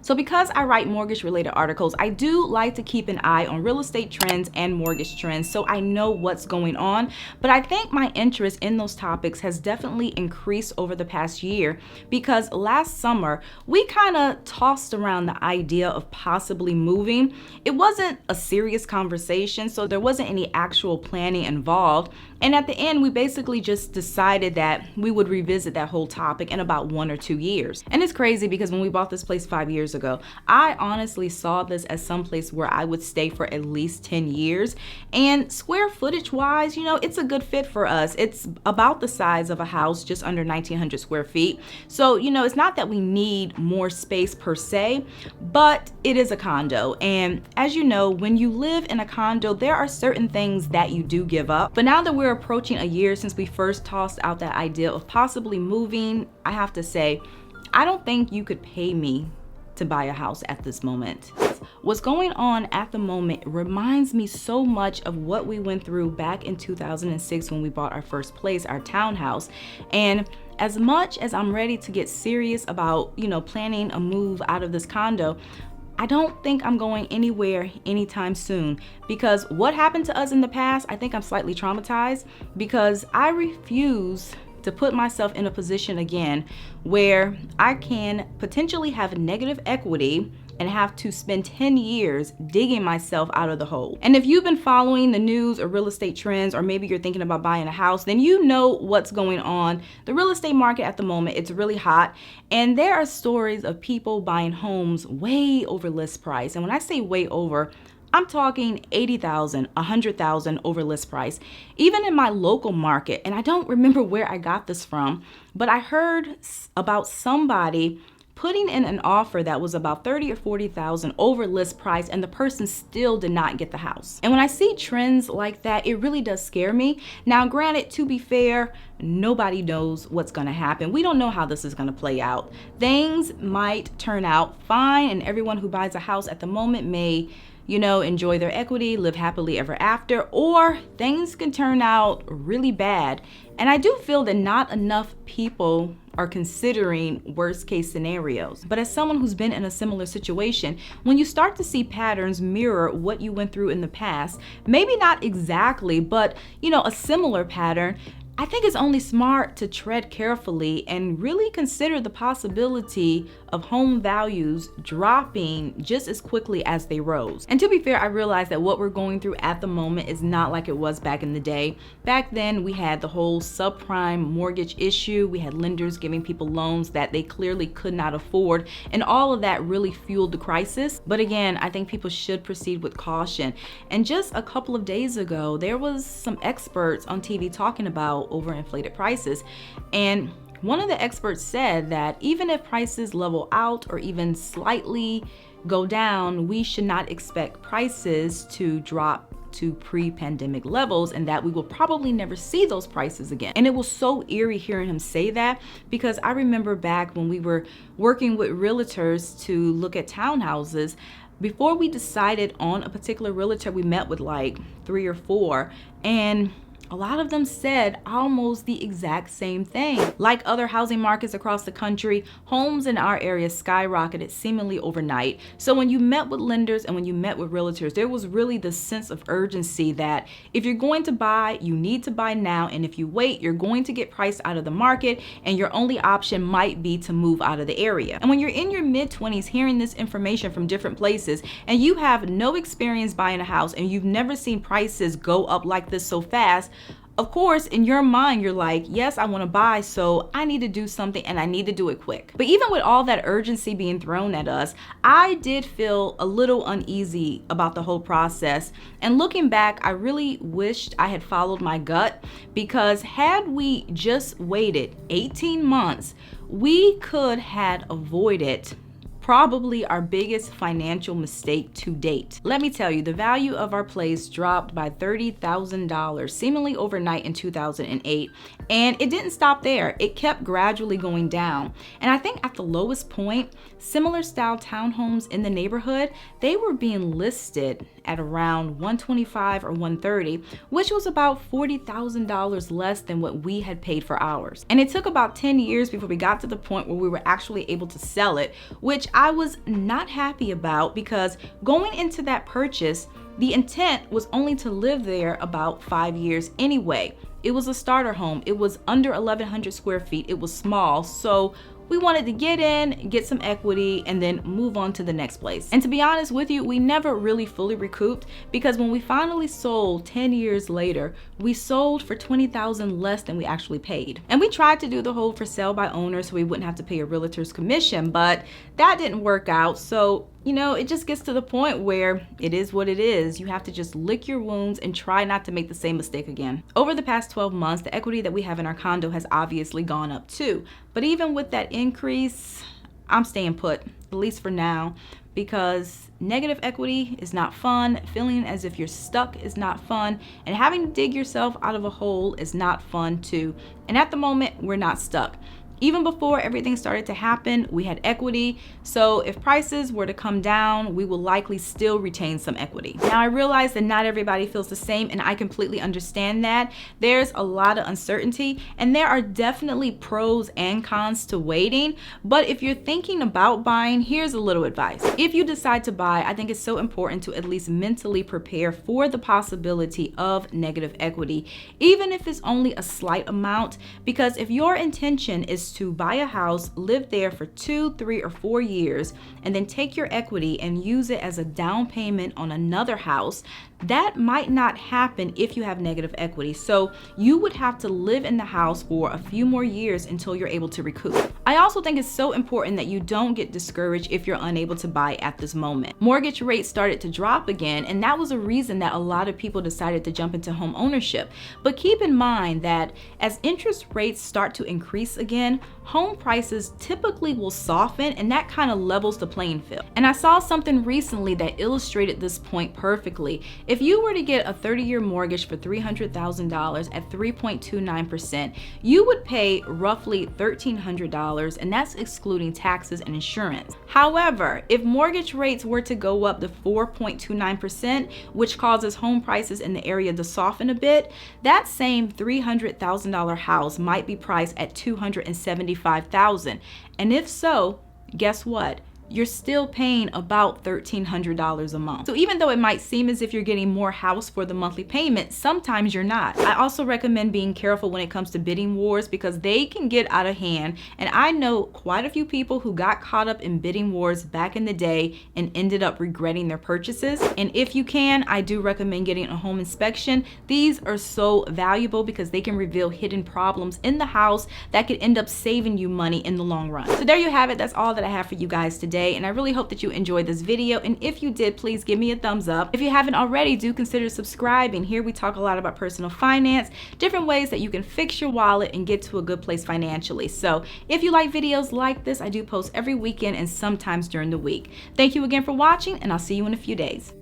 So because I write mortgage related articles, I do like to keep an eye on real estate trends and mortgage trends so I know what's going on. But I think my interest in those topics has definitely increased over the past year because last summer we kind of tossed around the idea of possibly moving. It wasn't a serious conversation, so there wasn't any actual planning involved. And at the end, we basically just decided that we would revisit that whole topic in about 1 or 2 years. And it's crazy because when we bought this place 5 years ago, I honestly saw this as some place where I would stay for at least 10 years. And square footage wise, it's a good fit for us. It's about the size of a house, just under 1,900 square feet. So, it's not that we need more space per se, but it is a condo. And as you know, when you live in a condo, there are certain things that you do give up. But now that we're approaching a year since we first tossed out that idea of possibly moving, I have to say, I don't think you could pay me to buy a house at this moment. What's going on at the moment reminds me so much of what we went through back in 2006 when we bought our first place, our townhouse. And as much as I'm ready to get serious about, planning a move out of this condo, I don't think I'm going anywhere anytime soon because what happened to us in the past, I think I'm slightly traumatized because I refuse to put myself in a position again where I can potentially have negative equity and have to spend 10 years digging myself out of the hole. And if you've been following the news or real estate trends, or maybe you're thinking about buying a house, then you know what's going on. The real estate market at the moment, it's really hot. And there are stories of people buying homes way over list price. And when I say way over, I'm talking 80,000, 100,000 over list price, even in my local market. And I don't remember where I got this from, but I heard about somebody putting in an offer that was about 30 or 40,000 over list price, and the person still did not get the house. And when I see trends like that, it really does scare me. Now, granted, to be fair, nobody knows what's gonna happen. We don't know how this is gonna play out. Things might turn out fine, and everyone who buys a house at the moment may enjoy their equity, live happily ever after, or things can turn out really bad. And I do feel that not enough people are considering worst case scenarios. But as someone who's been in a similar situation, when you start to see patterns mirror what you went through in the past, maybe not exactly, but a similar pattern, I think it's only smart to tread carefully and really consider the possibility of home values dropping just as quickly as they rose. And to be fair, I realize that what we're going through at the moment is not like it was back in the day. Back then, we had the whole subprime mortgage issue. We had lenders giving people loans that they clearly could not afford. And all of that really fueled the crisis. But again, I think people should proceed with caution. And just a couple of days ago, there was some experts on TV talking about overinflated prices. And one of the experts said that even if prices level out or even slightly go down, we should not expect prices to drop to pre-pandemic levels, and that we will probably never see those prices again. And it was so eerie hearing him say that because I remember back when we were working with realtors to look at townhouses, before we decided on a particular realtor, we met with like 3 or 4, and a lot of them said almost the exact same thing. Like other housing markets across the country, homes in our area skyrocketed seemingly overnight. So when you met with lenders and when you met with realtors, there was really this sense of urgency that if you're going to buy, you need to buy now. And if you wait, you're going to get priced out of the market and your only option might be to move out of the area. And when you're in your mid-20s hearing this information from different places and you have no experience buying a house and you've never seen prices go up like this so fast, of course, in your mind, you're like, yes, I want to buy, so I need to do something and I need to do it quick. But even with all that urgency being thrown at us, I did feel a little uneasy about the whole process. And looking back, I really wished I had followed my gut, because had we just waited 18 months, we could have avoided probably our biggest financial mistake to date. Let me tell you, the value of our place dropped by $30,000 seemingly overnight in 2008. And it didn't stop there. It kept gradually going down. And I think at the lowest point, similar style townhomes in the neighborhood, they were being listed at around $125 or $130, which was about $40,000 less than what we had paid for ours. And it took about 10 years before we got to the point where we were actually able to sell it, which I was not happy about, because going into that purchase, the intent was only to live there about 5 years anyway. It was a starter home. It was under 1,100 square feet. It was small. So we wanted to get in, get some equity, and then move on to the next place. And to be honest with you, we never really fully recouped, because when we finally sold 10 years later, we sold for $20,000 less than we actually paid. And we tried to do the whole for sale by owner so we wouldn't have to pay a realtor's commission, but that didn't work out. So it just gets to the point where it is what it is. You have to just lick your wounds and try not to make the same mistake again. Over the past 12 months, the equity that we have in our condo has obviously gone up too. But even with that increase, I'm staying put, at least for now, because negative equity is not fun. Feeling as if you're stuck is not fun. And having to dig yourself out of a hole is not fun too. And at the moment, we're not stuck. Even before everything started to happen, we had equity. So if prices were to come down, we will likely still retain some equity. Now, I realize that not everybody feels the same, and I completely understand that. There's a lot of uncertainty, and there are definitely pros and cons to waiting. But if you're thinking about buying, here's a little advice. If you decide to buy, I think it's so important to at least mentally prepare for the possibility of negative equity, even if it's only a slight amount, because if your intention is to buy a house, live there for 2, 3, or 4 years, and then take your equity and use it as a down payment on another house, that might not happen if you have negative equity. So you would have to live in the house for a few more years until you're able to recoup. I also think it's so important that you don't get discouraged if you're unable to buy at this moment. Mortgage rates started to drop again, and that was a reason that a lot of people decided to jump into home ownership. But keep in mind that as interest rates start to increase again, home prices typically will soften, and that kind of levels the playing field. And I saw something recently that illustrated this point perfectly. If you were to get a 30-year mortgage for $300,000 at 3.29%, you would pay roughly $1,300, and that's excluding taxes and insurance. However, if mortgage rates were to go up to 4.29%, which causes home prices in the area to soften a bit, that same $300,000 house might be priced at $275,000. And if so, guess what? You're still paying about $1,300 a month. So even though it might seem as if you're getting more house for the monthly payment, sometimes you're not. I also recommend being careful when it comes to bidding wars, because they can get out of hand. And I know quite a few people who got caught up in bidding wars back in the day and ended up regretting their purchases. And if you can, I do recommend getting a home inspection. These are so valuable because they can reveal hidden problems in the house that could end up saving you money in the long run. So there you have it. That's all that I have for you guys today. And I really hope that you enjoyed this video. And if you did, please give me a thumbs up. If you haven't already, do consider subscribing. Here we talk a lot about personal finance, different ways that you can fix your wallet and get to a good place financially. So if you like videos like this, I do post every weekend and sometimes during the week. Thank you again for watching, and I'll see you in a few days.